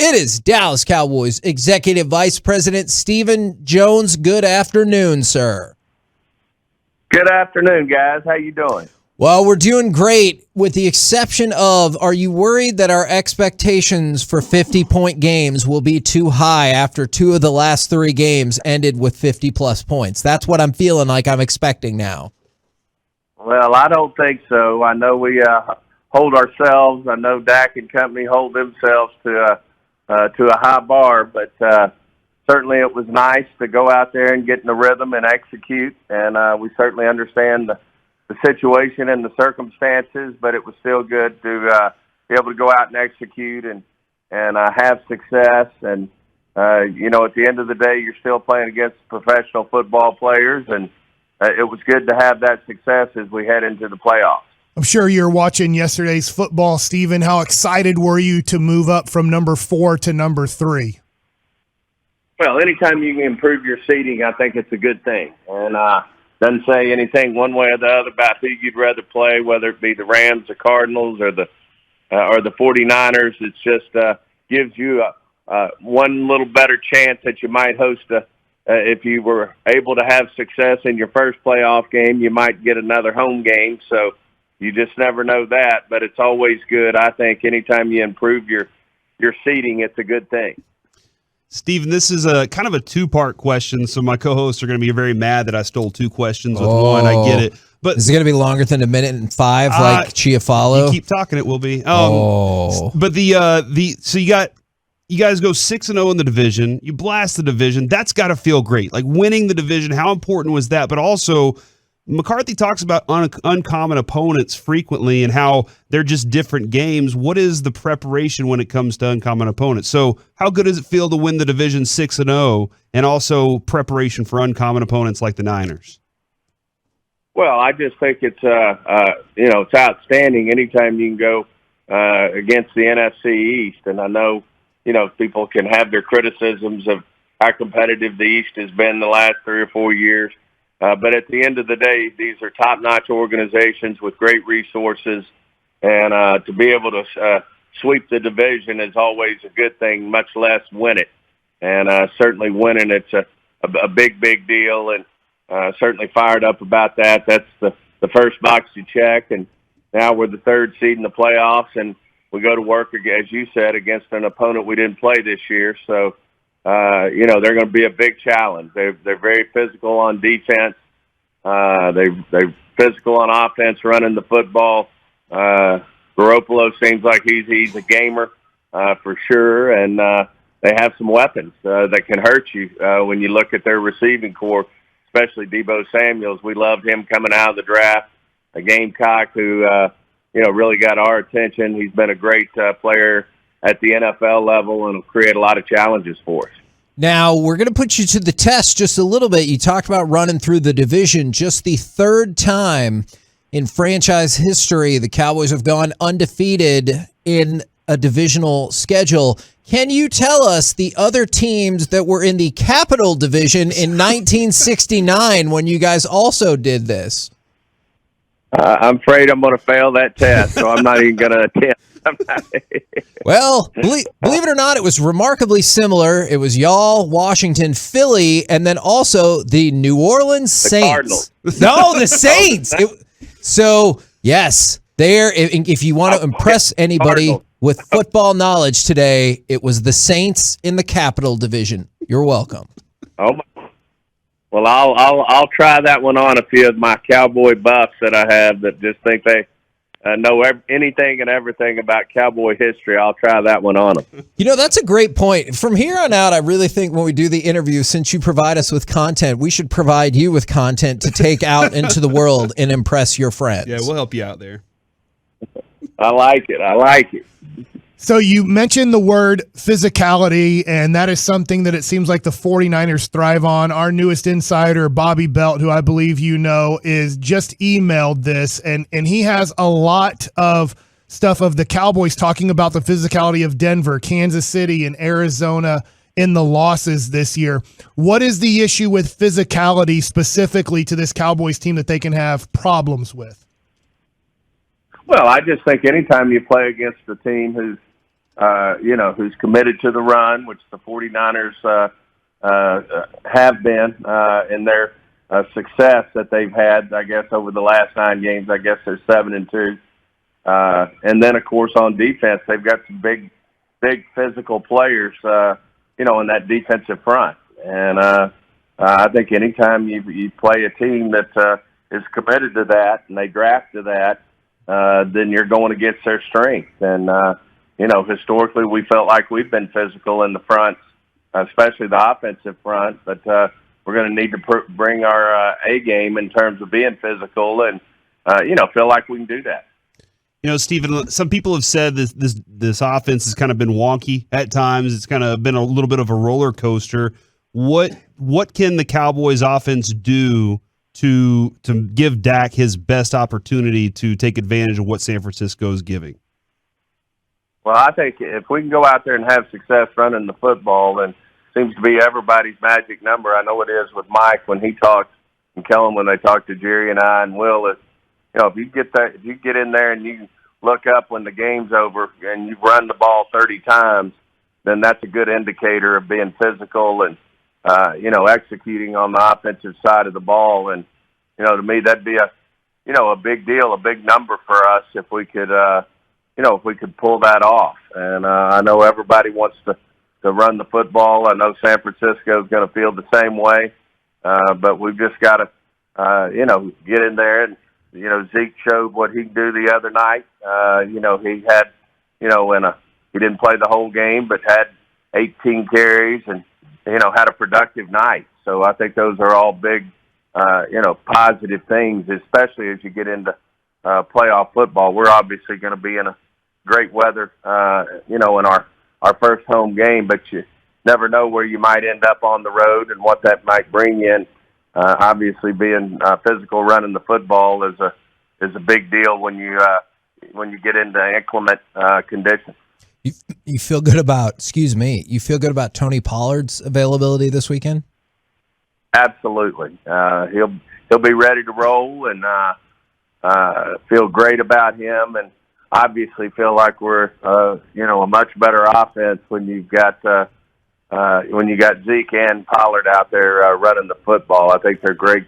It is Dallas Cowboys Executive Vice President Stephen Jones. Good afternoon, sir. Good afternoon, guys. How you doing? Well, we're doing great, with the exception of, are you worried that our expectations for 50-point games will be too high after 2 of the last 3 games ended with 50-plus points? That's what I'm feeling like I'm expecting now. Well, I don't think so. I know we hold ourselves. I know Dak and company hold themselves to a high bar, but certainly it was nice to go out there and get in the rhythm and execute, and we certainly understand the situation and the circumstances, but it was still good to be able to go out and execute and have success. And, at the end of the day, you're still playing against professional football players, and it was good to have that success as we head into the playoffs. I'm sure you're watching yesterday's football, Stephen. How excited were you to move up from number 4 to number 3? Well, anytime you can improve your seeding, I think it's a good thing. And doesn't say anything one way or the other about who you'd rather play, whether it be the Rams, the Cardinals, or the 49ers. It's just gives you one little better chance that you might host if you were able to have success in your first playoff game, you might get another home game. So you just never know that, but it's always good. I think anytime you improve your seeding, it's a good thing. Stephen, this is a kind of a 2-part question, so my co-hosts are going to be very mad that I stole 2 questions with one. I get it. But is it going to be longer than 1:05 like Chiafalo? You keep talking, it will be. But so you guys go 6-0 in the division. You blast the division. That's got to feel great. Like winning the division, how important was that? But also, McCarthy talks about uncommon opponents frequently and how they're just different games. What is the preparation when it comes to uncommon opponents? So how good does it feel to win the division 6-0 and also preparation for uncommon opponents like the Niners? Well, I just think it's it's outstanding anytime you can go against the NFC East. And I know, people can have their criticisms of how competitive the East has been the last 3 or 4 years. But at the end of the day, these are top-notch organizations with great resources, and to be able to sweep the division is always a good thing, much less win it. And certainly winning it's a big, big deal, and certainly fired up about that. That's the first box to check, and now we're the 3rd seed in the playoffs, and we go to work, as you said, against an opponent we didn't play this year. So, they're going to be a big challenge. They're very physical on defense. They're physical on offense, running the football. Garoppolo seems like he's a gamer for sure, and they have some weapons that can hurt you when you look at their receiving core, especially Deebo Samuels. We loved him coming out of the draft, a Gamecock who really got our attention. He's been a great player at the NFL level and will create a lot of challenges for us. Now, we're going to put you to the test just a little bit. You talked about running through the division. Just the 3rd time in franchise history the Cowboys have gone undefeated in a divisional schedule. Can you tell us the other teams that were in the Capital Division in 1969 when you guys also did this? I'm afraid I'm going to fail that test, so I'm not even going to attempt. Well, believe it or not, it was remarkably similar. It was y'all, Washington, Philly, and then also the New Orleans Saints. Cardinals. No, the Saints. Yes, if you want to impress anybody with football knowledge today, it was the Saints in the Capital Division. You're welcome. Oh, well, I'll try that one on a few of my Cowboy buffs that I have that just think they know anything and everything about Cowboy history. I'll try that one on them. That's a great point. From here on out, I really think when we do the interview, since you provide us with content, we should provide you with content to take out into the world and impress your friends. Yeah, we'll help you out there. I like it. So you mentioned the word physicality, and that is something that it seems like the 49ers thrive on. Our newest insider, Bobby Belt, who I believe you know, is just emailed this, and he has a lot of stuff of the Cowboys talking about the physicality of Denver, Kansas City, and Arizona in the losses this year. What is the issue with physicality specifically to this Cowboys team that they can have problems with? Well, I just think anytime you play against a team who's who's committed to the run, which the 49ers have been in their success that they've had, I guess, over the last 9 games. I guess they're 7-2. And then, of course, on defense, they've got some big physical players, in that defensive front. And I think anytime you play a team that is committed to that and they draft to that, then you're going against their strength. And, historically we felt like we've been physical in the front, especially the offensive front. But we're going to need to bring our A game in terms of being physical and, feel like we can do that. Stephen, some people have said this offense has kind of been wonky at times. It's kind of been a little bit of a roller coaster. What can the Cowboys offense do to give Dak his best opportunity to take advantage of what San Francisco is giving? Well, I think if we can go out there and have success running the football, then it seems to be everybody's magic number. I know it is with Mike when he talks, and Kellen when they talk to Jerry and I and Will. If you get in there and you look up when the game's over and you run the ball 30 times, then that's a good indicator of being physical and executing on the offensive side of the ball. And to me, that'd be a big deal, a big number for us if we could pull that off. And I know everybody wants to run the football. I know San Francisco is going to feel the same way, but we've just got to get in there. And Zeke showed what he can do the other night. He had he didn't play the whole game, but had 18 carries and had a productive night. So I think those are all big positive things, especially as you get into playoff football. We're obviously going to be in a great weather, in our first home game, but you never know where you might end up on the road and what that might bring in. Obviously, being physical running the football is a big deal when you get into inclement conditions. You feel good about you feel good about Tony Pollard's availability this weekend? Absolutely. He'll be ready to roll, and feel great about him, and obviously feel like we're a much better offense when you've got Zeke and Pollard out there running the football. I think they're great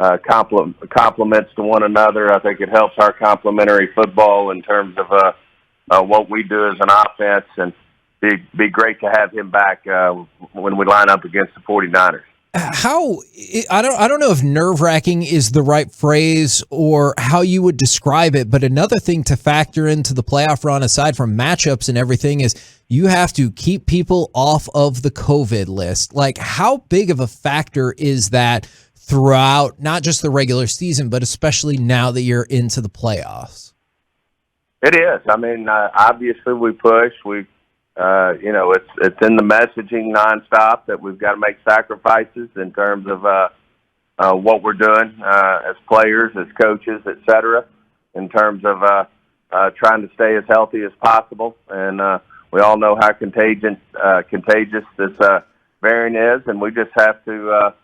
compliments to one another. I think it helps our complementary football in terms of what we do as an offense, and be great to have him back when we line up against the 49ers. I don't know if nerve-wracking is the right phrase or how you would describe it, but another thing to factor into the playoff run, aside from matchups and everything, is you have to keep people off of the COVID list. Like, how big of a factor is that throughout not just the regular season, but especially now that you're into the playoffs? It is. I mean, obviously we push. It's in the messaging nonstop that we've got to make sacrifices in terms of what we're doing as players, as coaches, et cetera, in terms of trying to stay as healthy as possible. And we all know how contagious this variant is, and we just have to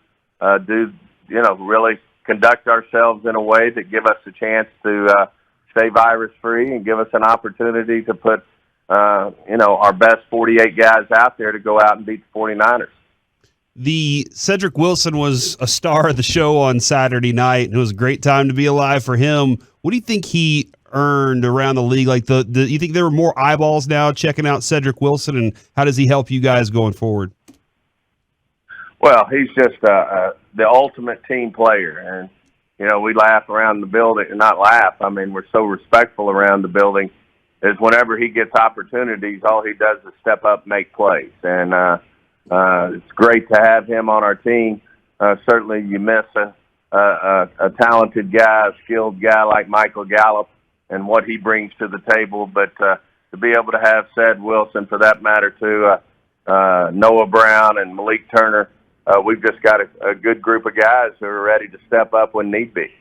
really conduct ourselves in a way that give us a chance to stay virus-free and give us an opportunity to put our best 48 guys out there to go out and beat the 49ers. The Cedric Wilson was a star of the show on Saturday night, and it was a great time to be alive for him. What do you think he earned around the league? Like, you think there were more eyeballs now checking out Cedric Wilson, and how does he help you guys going forward? Well, he's just the ultimate team player, and we laugh around the building, not laugh. I mean, we're so respectful around the building. Is whenever he gets opportunities, all he does is step up, make plays, and it's great to have him on our team. Certainly, you miss a talented guy, a skilled guy like Michael Gallup, and what he brings to the table. But to be able to have Ced Wilson, for that matter, too, Noah Brown and Malik Turner, we've just got a good group of guys who are ready to step up when need be.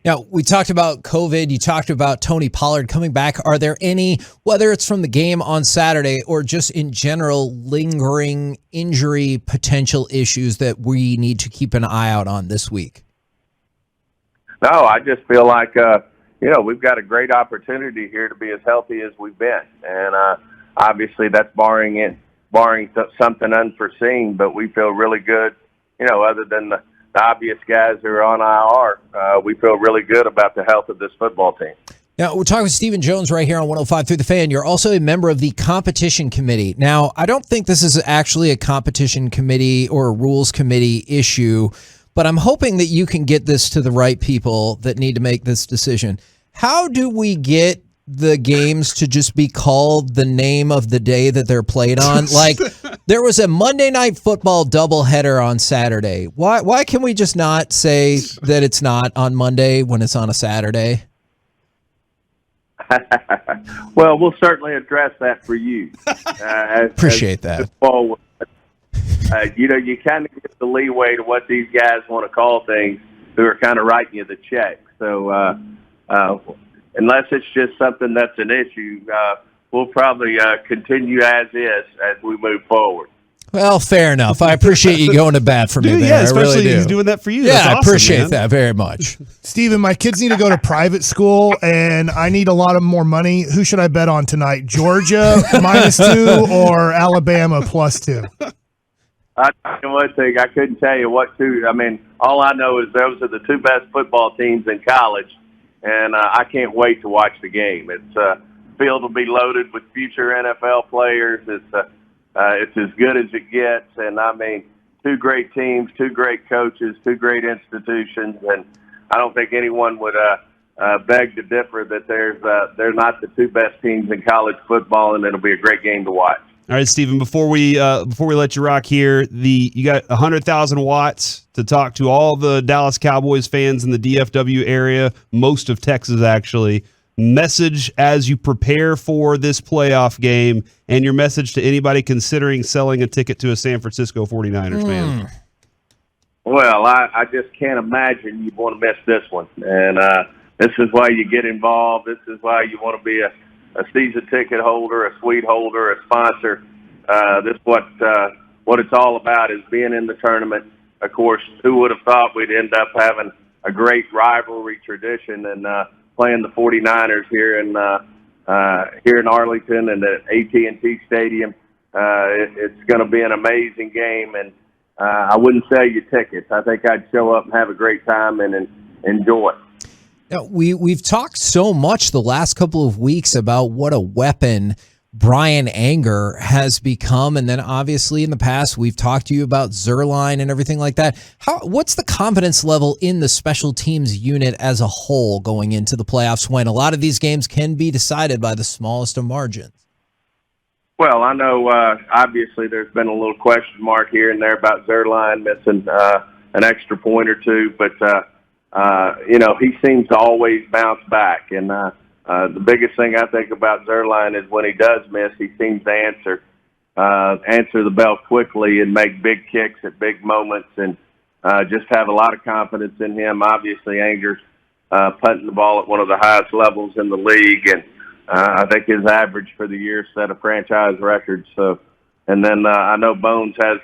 Now, we talked about COVID. You talked about Tony Pollard coming back. Are there any, whether it's from the game on Saturday or just in general, lingering injury potential issues that we need to keep an eye out on this week? No, I just feel like, we've got a great opportunity here to be as healthy as we've been. And obviously that's barring something unforeseen. But we feel really good, other than the obvious guys who are on IR. We feel really good about the health of this football team. Now, we're talking with Stephen Jones right here on 105 Through the Fan. You're also a member of the competition committee. Now, I don't think this is actually a competition committee or a rules committee issue, but I'm hoping that you can get this to the right people that need to make this decision. How do we get the games to just be called the name of the day that they're played on? Like, there was a Monday Night Football doubleheader on Saturday. Why can we just not say that it's not on Monday when it's on a Saturday? Well, we'll certainly address that for you. Appreciate that. You kind of get the leeway to what these guys want to call things who are kind of writing you the check. So unless it's just something that's an issue, we'll probably continue as is as we move forward. Well, fair enough. I appreciate you going to bat for me there. Yeah, especially I really do. He's doing that for you. Yeah, That's awesome, I appreciate man. that very much. Steven, my kids need to go to private school, and I need a lot of more money. Who should I bet on tonight? Georgia -2 or Alabama +2? I tell you one thing, I couldn't tell you what two. I mean, all I know is those are the two best football teams in college, and I can't wait to watch the game. It's field will be loaded with future NFL players. It's as good as it gets, and I mean, two great teams, two great coaches, two great institutions, and I don't think anyone would beg to differ that they're not the two best teams in college football, and it'll be a great game to watch. All right, Stephen. Before we let you rock here, you got 100,000 watts to talk to all the Dallas Cowboys fans in the DFW area, most of Texas actually. Message as you prepare for this playoff game, and your message to anybody considering selling a ticket to a San Francisco 49ers fan. Well, I just can't imagine you'd want to miss this one. And this is why you get involved. This is why you want to be a season ticket holder, a suite holder, a sponsor. This what it's all about is being in the tournament. Of course, who would have thought we'd end up having a great rivalry tradition and playing the 49ers here in Arlington and at AT&T Stadium. It's going to be an amazing game, and I wouldn't sell you tickets. I think I'd show up and have a great time and enjoy it. Now, we've talked so much the last couple of weeks about what a weapon Brian Anger has become, and then obviously in the past we've talked to you about Zerline and everything like that. What's the confidence level in the special teams unit as a whole going into the playoffs when a lot of these games can be decided by the smallest of margins? Well, I know obviously there's been a little question mark here and there about Zerline missing an extra point or two, but he seems to always bounce back, and the biggest thing I think about Zerline is when he does miss, he seems to answer the bell quickly and make big kicks at big moments, and just have a lot of confidence in him. Obviously, Anger's punting the ball at one of the highest levels in the league, and I think his average for the year set a franchise record. So, and then I know Bones has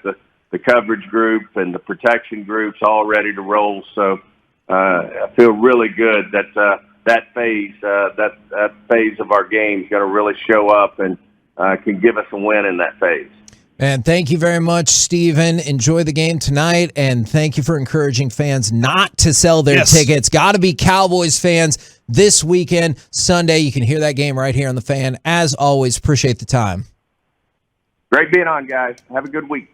the coverage group and the protection groups all ready to roll. So I feel really good that that phase of our game is going to really show up and can give us a win in that phase. And thank you very much, Stephen. Enjoy the game tonight, and thank you for encouraging fans not to sell their tickets. Got to be Cowboys fans this weekend, Sunday. You can hear that game right here on The Fan. As always, appreciate the time. Great being on, guys. Have a good week.